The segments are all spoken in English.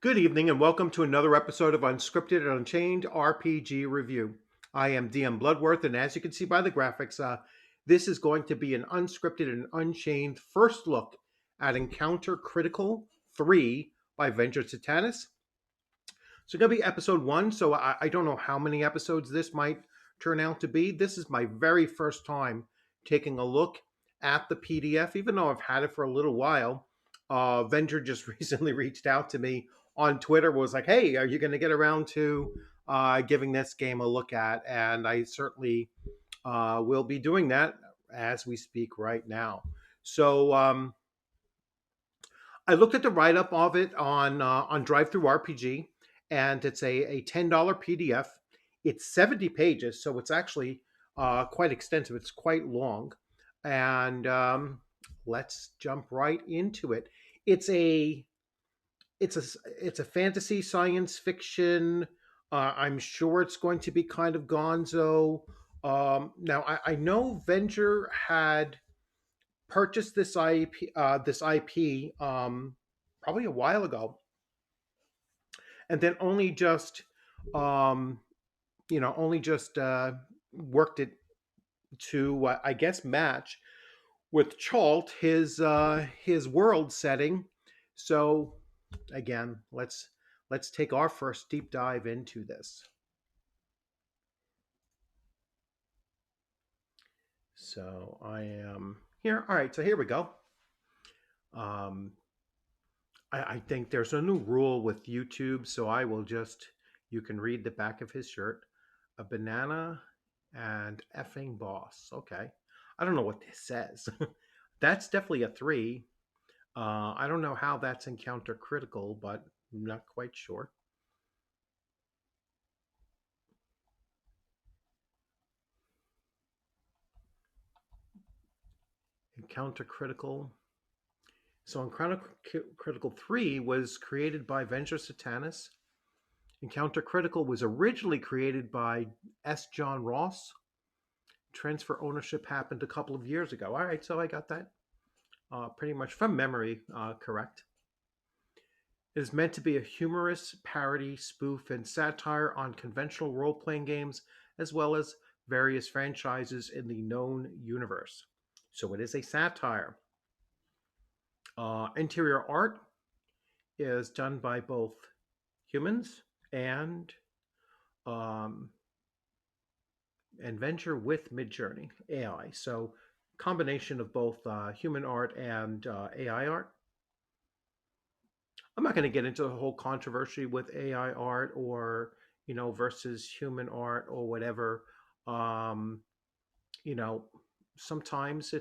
Good evening and welcome to another episode of Unscripted and Unchained RPG Review. I am DM Bluddworth, and as you can see by the graphics, this is going to be an unscripted and unchained first look at Encounter Critical 3 by Venger Satanis. So, it's going to be episode 1, so I don't know how many episodes this might turn out to be. This is my very first time taking a look at the PDF, even though I've had it for a little while. Venger just recently reached out to me on Twitter, was like, "Hey, are you going to get around to giving this game a look at?" And I certainly will be doing that as we speak right now. So I looked at the write up of it on Drive Through RPG, and it's a $10 PDF. It's 70 pages, so it's actually quite extensive. It's quite long, and let's jump right into it. It's a it's a fantasy science fiction. I'm sure it's going to be kind of gonzo. Now I know Venger had purchased this IP probably a while ago, and then um, only just worked it to I guess match with Chalt his world setting. So again, let's take our first deep dive into this. So I am here. All right, so here we go. Um, I think there's a new rule with YouTube, so I will just, you can read the back of his shirt. A banana and effing boss. Okay. I don't know what this says. That's definitely a 3. I don't know how that's encounter critical, but I'm not quite sure. Encounter critical. So Encounter Critical 3 was created by Venger Satanis. Encounter Critical was originally created by S. John Ross. Transfer ownership happened a couple of years ago. All right, so I got that pretty much from memory correct. It is meant to be a humorous parody, spoof, and satire on conventional role playing games, as well as various franchises in the known universe. So it is a satire. Interior art is done by both humans and um, Venger with Midjourney AI. So combination of both human art and AI art. I'm not going to get into the whole controversy with AI art or versus human art or whatever. Um, you know, sometimes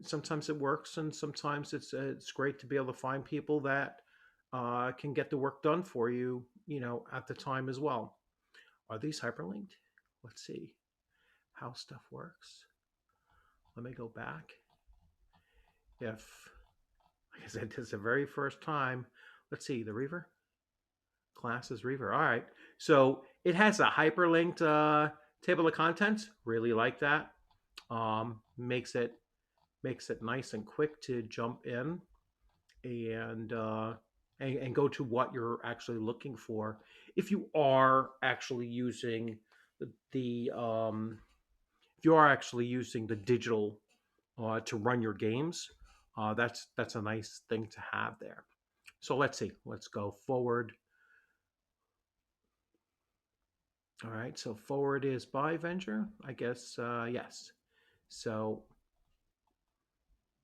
sometimes it works, and sometimes it's great to be able to find people that can get the work done for you, at the time as well. Are these hyperlinked? Let's see how stuff works. Let me go back. If, like I said, this is the very first time. Let's see, the Reaver class is Reaver. All right, so it has a hyperlinked table of contents. Really like that. Makes it nice and quick to jump in and and go to what you're actually looking for. If you are actually using the if you are actually using the digital to run your games, that's a nice thing to have there. So let's see. Let's go forward. All right. So forward is by Venger, I guess. Yes. So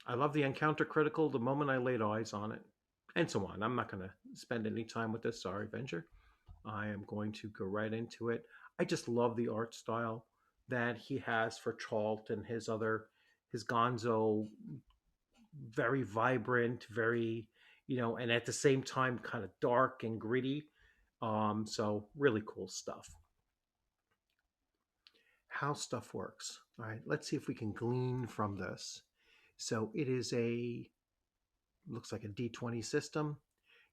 I love the encounter critical the moment I laid eyes on it, and so on. I'm not going to spend any time with this. Sorry, Venger. I am going to go right into it. I just love the art style that he has for Chalt and his Gonzo, very vibrant, very, and at the same time kind of dark and gritty. So really cool stuff. How stuff works. All right, let's see if we can glean from this. So it is looks like a D20 system.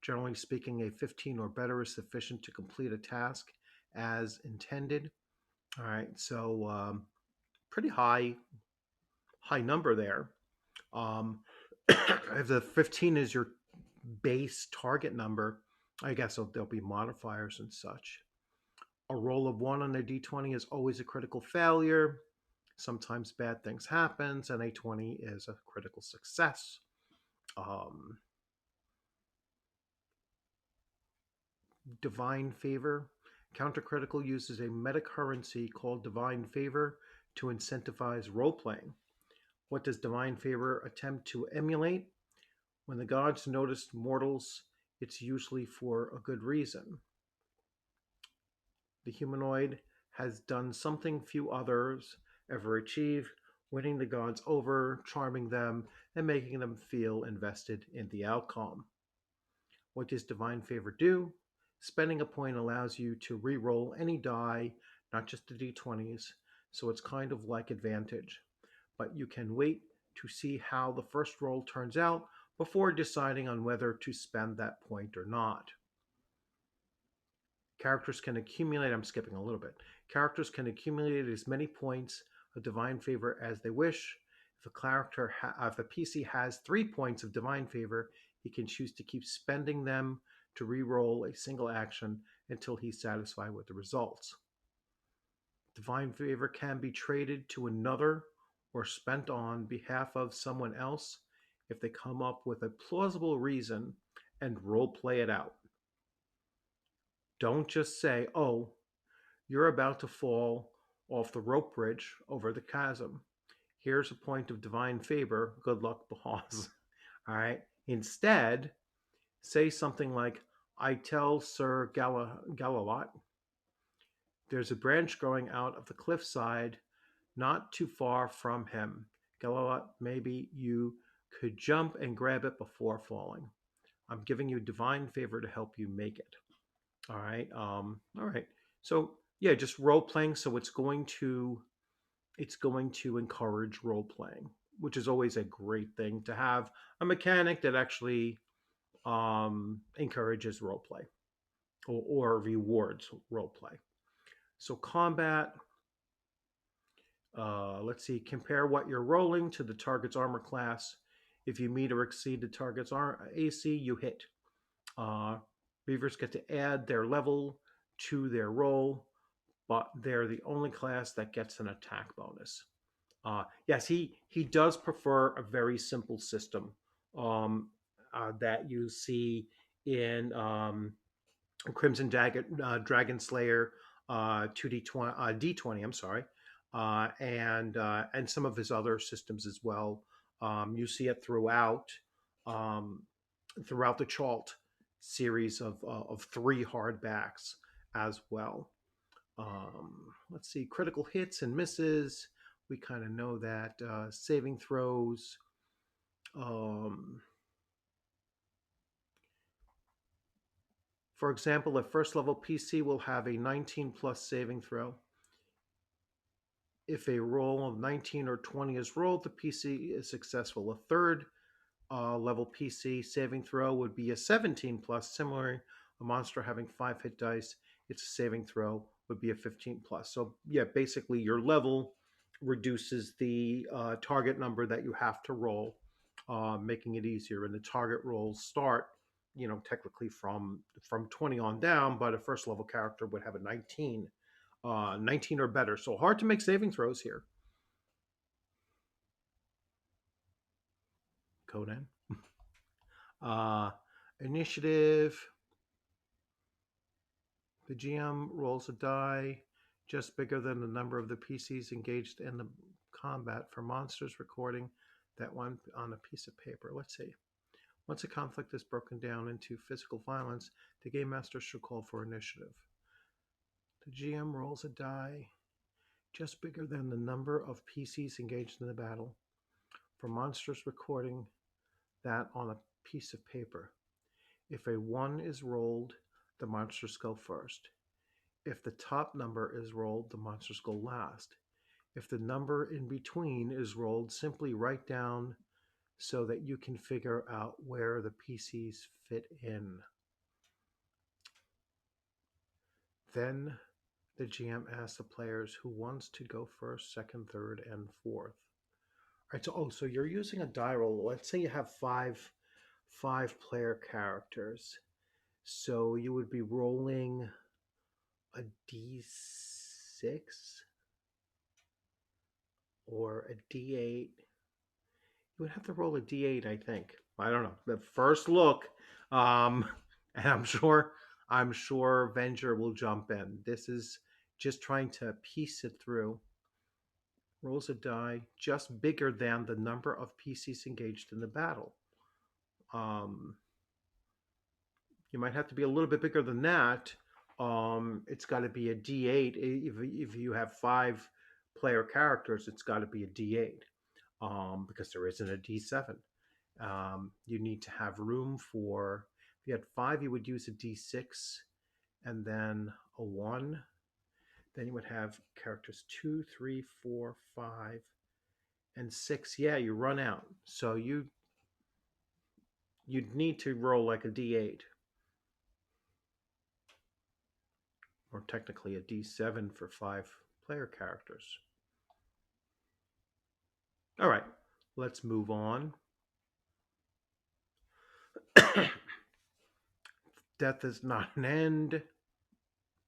Generally speaking, a 15 or better is sufficient to complete a task as intended. All right, so pretty high number there. Um, if the 15 is your base target number. I guess there'll be modifiers and such. A roll of 1 on a d20 is always a critical failure. Sometimes bad things happen, and a 20 is a critical success. Divine Favor. Countercritical uses a meta currency called Divine Favor to incentivize role playing. What does Divine Favor attempt to emulate? When the gods notice mortals, it's usually for a good reason. The humanoid has done something few others ever achieve, winning the gods over, charming them, and making them feel invested in the outcome. What does Divine Favor do? Spending a point allows you to re-roll any die, not just the d20s, so it's kind of like advantage. But you can wait to see how the first roll turns out before deciding on whether to spend that point or not. Characters can accumulate, I'm skipping a little bit. Characters can accumulate as many points of Divine Favor as they wish. If a PC has 3 points of Divine Favor, he can choose to keep spending them to re-roll a single action until he's satisfied with the results. Divine Favor can be traded to another or spent on behalf of someone else if they come up with a plausible reason and role play it out. Don't just say, oh, you're about to fall off the rope bridge over the chasm. Here's a point of Divine Favor. Good luck, boss. All right. Instead, say something like, I tell Sir Galalot, there's a branch growing out of the cliffside not too far from him. Galalot, maybe you could jump and grab it before falling. I'm giving you Divine Favor to help you make it. All right. All right. So yeah, just role playing. So it's going to encourage role playing, which is always a great thing to have a mechanic that actually encourages role play or rewards role play. So combat. Let's see. Compare what you're rolling to the target's armor class. If you meet or exceed the target's AC, you hit. Reavers get to add their level to their roll, but they're the only class that gets an attack bonus. Yes, he does prefer a very simple system that you see in Crimson Dragon Slayer 2d20 d20. I'm sorry, and some of his other systems as well. You see it throughout the Chalt series of 3 hardbacks as well. Let's see, critical hits and misses. We kind of know that. Saving throws. For example, a first level PC will have a 19 plus saving throw. If a roll of 19 or 20 is rolled, the PC is successful. A third level PC saving throw would be a 17 plus. Similarly, a monster having 5 hit dice, its saving throw would be a 15 plus. So yeah, basically your level reduces the target number that you have to roll, making it easier. And the target rolls start, technically from 20 on down, but a first level character would have a 19 or better. So hard to make saving throws here. Conan. Initiative. The GM rolls a die just bigger than the number of the PCs engaged in the combat for monsters, recording that one on a piece of paper. Let's see. Once a conflict is broken down into physical violence, the game master should call for initiative. The GM rolls a die just bigger than the number of PCs engaged in the battle for monsters, recording that on a piece of paper. If a 1 is rolled, the monsters go first. If the top number is rolled, the monsters go last. If the number in between is rolled, simply write down so that you can figure out where the PCs fit in. Then the GM asks the players who wants to go first, second, third, and fourth. All right, so you're using a die roll. Let's say you have 5-player characters. So you would be rolling a d6 or a d8. You would have to roll a d8, I think. I don't know. The first look, and I'm sure Venger will jump in. This is just trying to piece it through. Rolls a die just bigger than the number of PCs engaged in the battle. Um, you might have to be a little bit bigger than that. It's got to be a D8. If you have 5-player characters, it's got to be a D8 because there isn't a D7. You need to have room for, if you had 5, you would use a D6 and then a 1. Then you would have characters 2, 3, 4, 5, and 6. Yeah, you run out. So you'd need to roll like a D8. Or technically a D7 for 5-player characters. All right, let's move on. Death is not an end.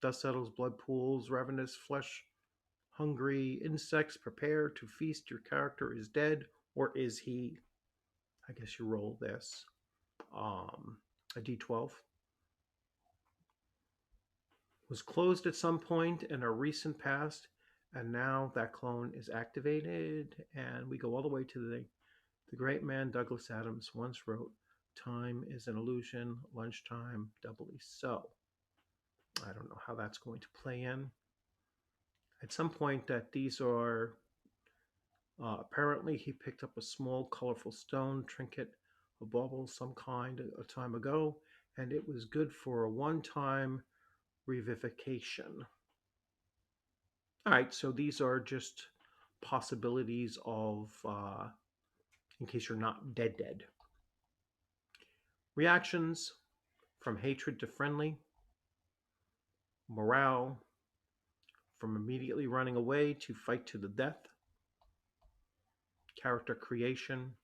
Dust settles, blood pools, ravenous flesh, hungry insects prepare to feast. Your character is dead, or is he? I guess you roll this. A D12. Was closed at some point in a recent past, and now that clone is activated, and we go all the way to the great man Douglas Adams once wrote, "Time is an illusion, lunchtime doubly so." I don't know how that's going to play in. At some point that these are, apparently he picked up a small colorful stone trinket, a bauble some kind a time ago, and it was good for a one-time revivification. All right, so these are just possibilities of, in case you're not dead. Reactions from hatred to friendly. Morale from immediately running away to fight to the death. Character creation.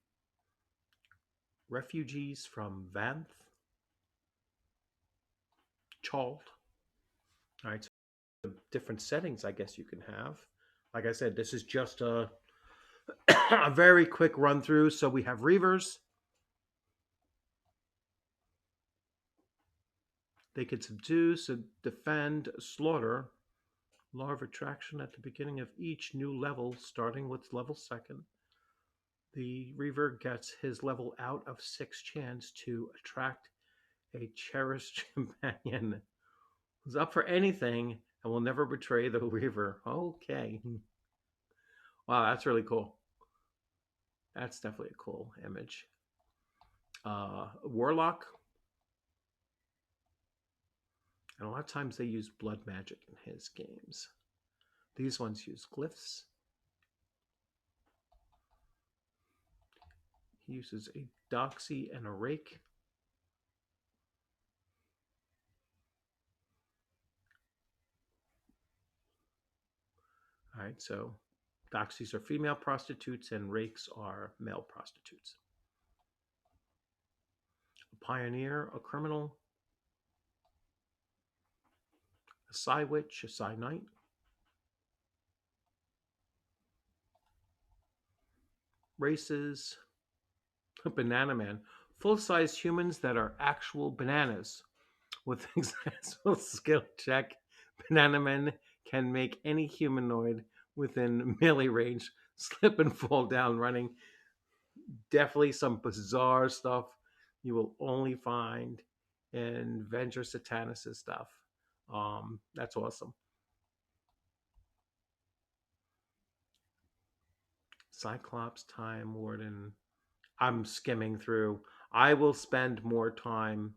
Refugees from Vanth. Chalt. All right, so different settings I guess you can have. Like I said, this is just a a very quick run through. So we have Reavers. They can subdue, defend, slaughter. Law of attraction at the beginning of each new level, starting with level 2nd. The Reaver gets his level out of 6 chance to attract a cherished companion who's up for anything and will never betray the Reaver. Okay. Wow, that's really cool. That's definitely a cool image. Warlock. And a lot of times they use blood magic in his games. These ones use glyphs. He uses a doxy and a rake. All right, so doxies are female prostitutes and rakes are male prostitutes. A pioneer, a criminal, a Psy Witch, a Psy Knight. Races, a Banana Man. Full-size humans that are actual bananas. With successful skill check, Banana Men can make any humanoid within melee range slip and fall down running. Definitely some bizarre stuff you will only find in Venger Satanis' stuff. That's awesome. Cyclops, Time Warden. I'm skimming through. I will spend more time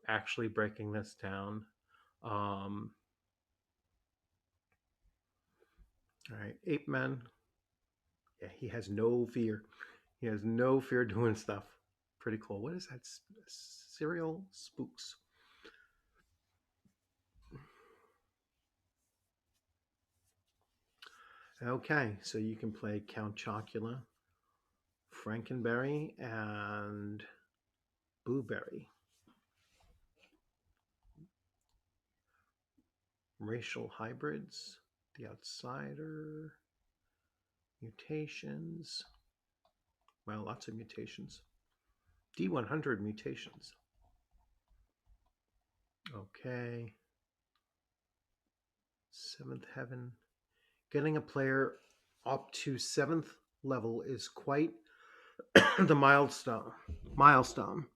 actually breaking this down. All right, Ape Man. Yeah, he has no fear. He has no fear doing stuff. Pretty cool. What is that? Serial Spooks. Okay, so you can play Count Chocula, Frankenberry, and Blueberry. Racial hybrids. The Outsider. Mutations. Well, lots of mutations. D100 mutations. Okay. Seventh Heaven. Getting a player up to 7th level is quite the milestone.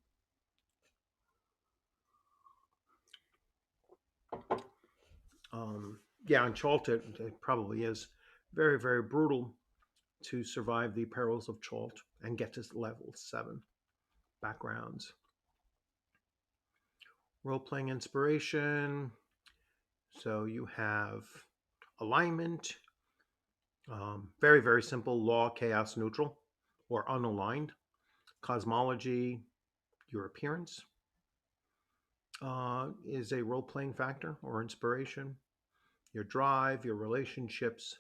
Yeah, Uncharted, it probably is very, very brutal to survive the perils of Chalt and get to level 7. Backgrounds. Role-playing inspiration. So you have alignment. Very, very simple. Law, chaos, neutral, or unaligned. Cosmology, your appearance is a role-playing factor or inspiration. Your drive, your relationships.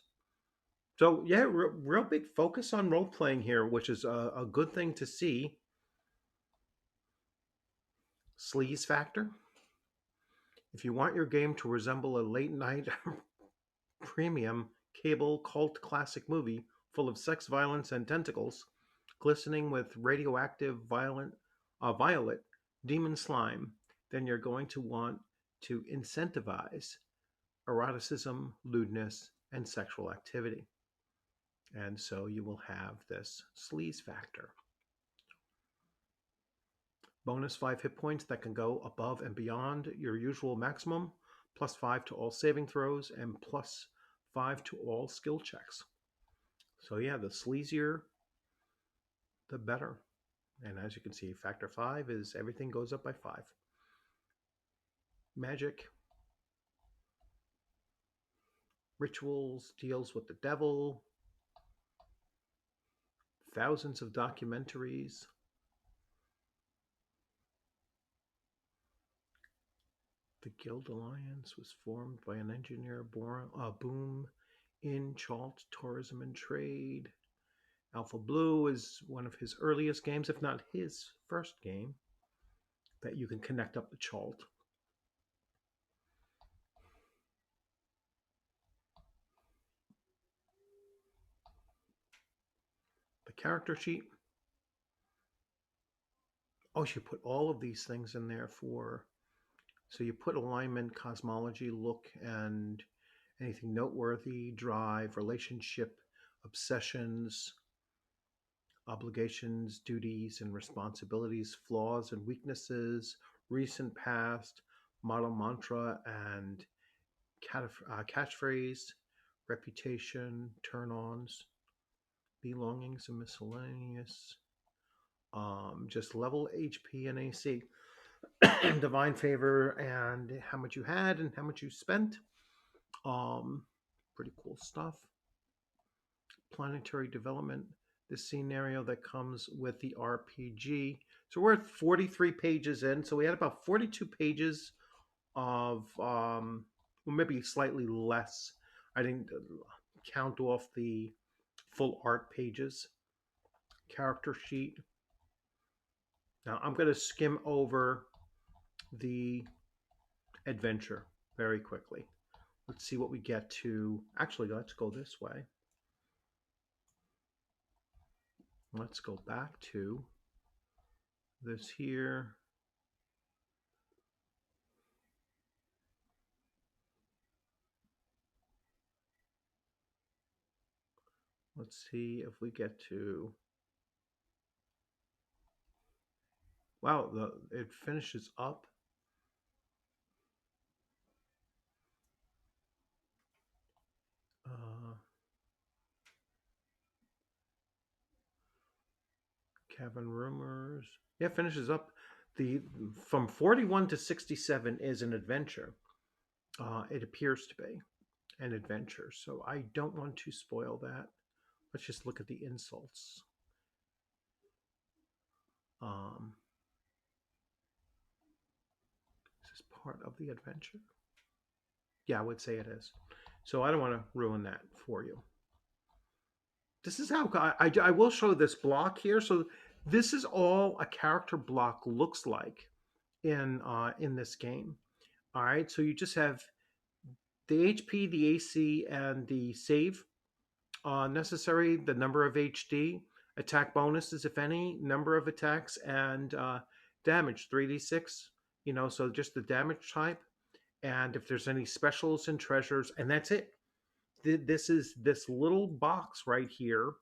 So yeah, real big focus on role-playing here, which is a good thing to see. Sleaze factor. If you want your game to resemble a late-night premium cable cult classic movie full of sex, violence, and tentacles, glistening with radioactive violet demon slime, then you're going to want to incentivize eroticism, lewdness, and sexual activity. And so you will have this sleaze factor. Bonus 5 hit points that can go above and beyond your usual maximum, plus 5 to all saving throws, and plus 5 to all skill checks. So yeah, the sleazier, the better. And as you can see, factor 5 is everything goes up by 5. Magic. Rituals deals with the devil. Thousands of documentaries. The Guild Alliance was formed by an engineer boom in Chalt Tourism and Trade. Alpha Blue is one of his earliest games, if not his first game, that you can connect up to Chalt. The character sheet. Oh, you put all of these things in there for... So you put alignment, cosmology, look, and anything noteworthy, drive, relationship, obsessions, obligations, duties, and responsibilities, flaws and weaknesses, recent past, model mantra and catchphrase, reputation, turn-ons, belongings, and miscellaneous. Just level HP and AC. Divine favor and how much you had and how much you spent. Pretty cool stuff. Planetary development, the scenario that comes with the RPG. So we're at 43 pages in. So we had about 42 pages of, well, maybe slightly less. I didn't count off the full art pages. Character sheet. Now I'm going to skim over the adventure very quickly. Let's see what we get to. Actually, let's go this way. Let's go back to this here. Let's see if we get to... Wow, it finishes up. Cabin Rumors. Yeah, it finishes up. From 41 to 67 is an adventure. It appears to be an adventure, so I don't want to spoil that. Let's just look at the insults. Is this part of the adventure? Yeah, I would say it is. So I don't want to ruin that for you. This is how I will show this block here. So This is all a character block looks like in this game. All right, so you just have the HP, the AC, and the save necessary, the number of HD, attack bonuses, if any, number of attacks, and damage, 3d6. So just the damage type, and if there's any specials and treasures, and that's it. This little box right here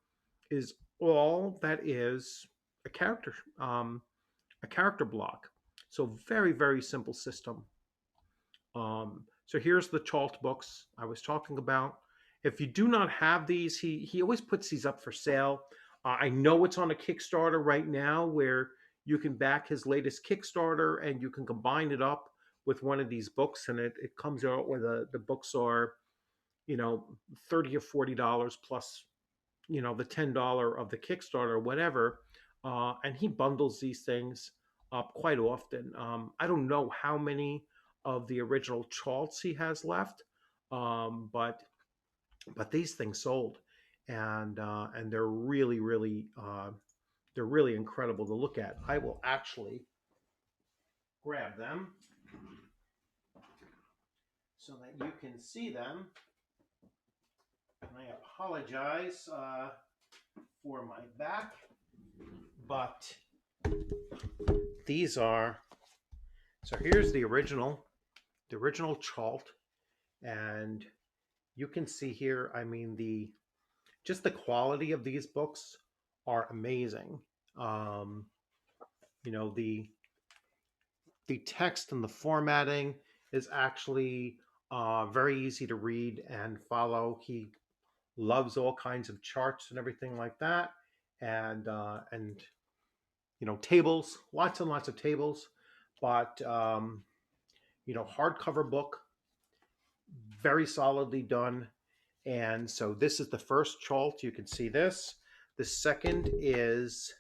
is all that is a character um, a character block. So very, very simple system. So here's the Chalt books I was talking about. If you do not have these, he always puts these up for sale. I know it's on a Kickstarter right now where you can back his latest Kickstarter and you can combine it up with one of these books, and it comes out where the books are, $30 or $40 plus, the $10 of the Kickstarter or whatever. And he bundles these things up quite often. I don't know how many of the original Chalts he has left, but these things sold, and they're really, really they're really incredible to look at. I will actually grab them so that you can see them. And I apologize for my back, but these are, so here's the original Chalt, and you can see here, I mean, just the quality of these books are amazing. The text and the formatting is actually very easy to read and follow. He loves all kinds of charts and everything like that, and tables, lots and lots of tables, but hardcover book, very solidly done. And so this is the first Chalt. You can see this. The second is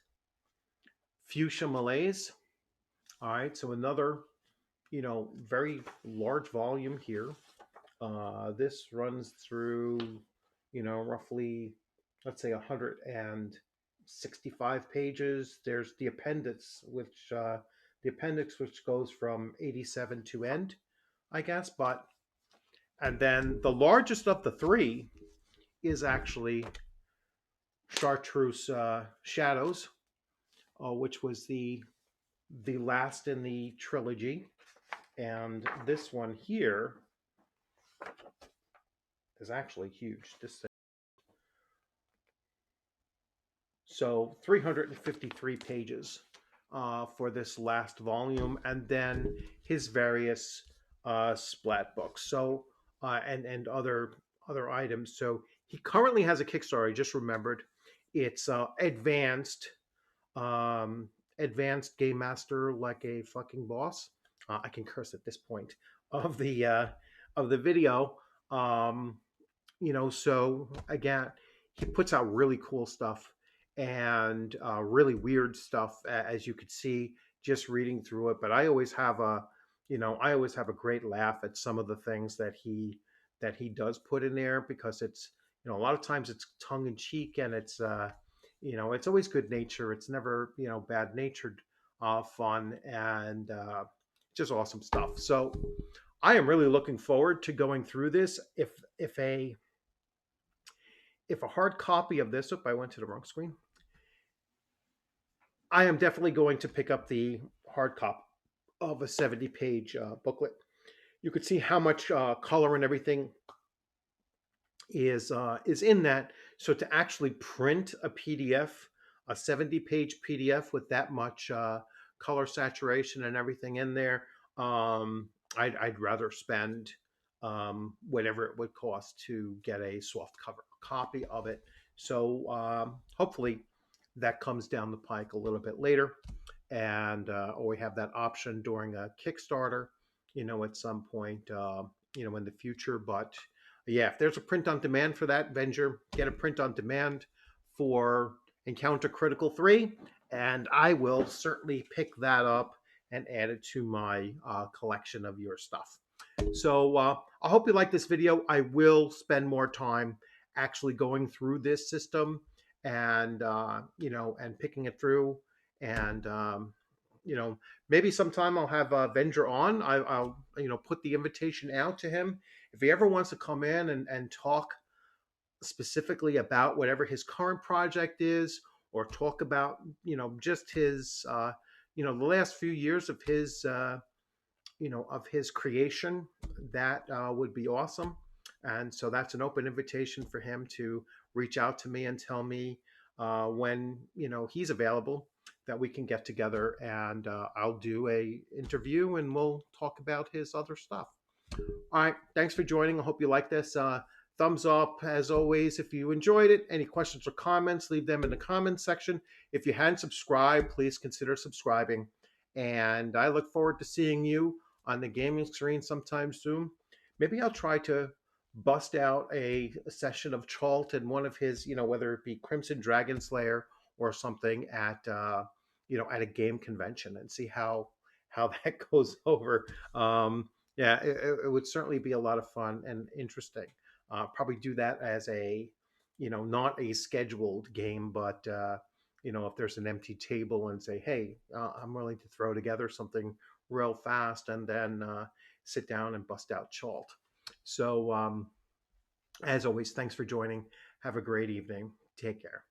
Fuchsia Malaise. All right, so another, very large volume here. This runs through, roughly, let's say 165 pages. There's the appendix, which goes from 87 to end, I guess. And then the largest of the three is actually Chartreuse Shadows, which was the last in the trilogy. And this one here is actually huge. So 353 pages for this last volume, and then his various splat books. So and other items. So he currently has a Kickstarter. I just remembered. It's advanced Game Master like a fucking boss. I can curse at this point of the video. So again, he puts out really cool stuff and really weird stuff, as you could see just reading through it. But I always have a great laugh at some of the things that he does put in there, because it's, a lot of times it's tongue in cheek, and it's it's always good nature. It's never, bad natured fun, and just awesome stuff. So I am really looking forward to going through this. If a hard copy of this, I went to the wrong screen. I am definitely going to pick up the hard copy of a 70-page booklet. You could see how much color and everything is in that. So to actually print a PDF, a 70-page PDF with that much color saturation and everything in there, I'd rather spend whatever it would cost to get a soft cover copy of it. So hopefully that comes down the pike a little bit later, and or we have that option during a Kickstarter, at some point, in the future. But yeah, if there's a print on demand for that, Venger, get a print on demand for Encounter Critical 3, and I will certainly pick that up and add it to my collection of your stuff. So I hope you like this video. I will spend more time actually going through this system and and picking it through And maybe sometime I'll have Venger on. I'll put the invitation out to him if he ever wants to come in and talk specifically about whatever his current project is, or talk about just his the last few years of his creation. That would be awesome. And so that's an open invitation for him to reach out to me and tell me when he's available, that we can get together, and I'll do a interview and we'll talk about his other stuff. All right, thanks for joining. I hope you like this. Thumbs up as always if you enjoyed it. Any questions or comments, leave them in the comments section. If you hadn't subscribed, please consider subscribing. And I look forward to seeing you on the gaming screen sometime soon. Maybe I'll try to bust out a session of Chalt and one of his, whether it be Crimson Dragon Slayer or something at a game convention, and see how that goes over. Yeah, it would certainly be a lot of fun and interesting. Probably do that as not a scheduled game, but if there's an empty table and say, hey, I'm willing to throw together something real fast, and then sit down and bust out Chalt. So, as always, thanks for joining. Have a great evening. Take care.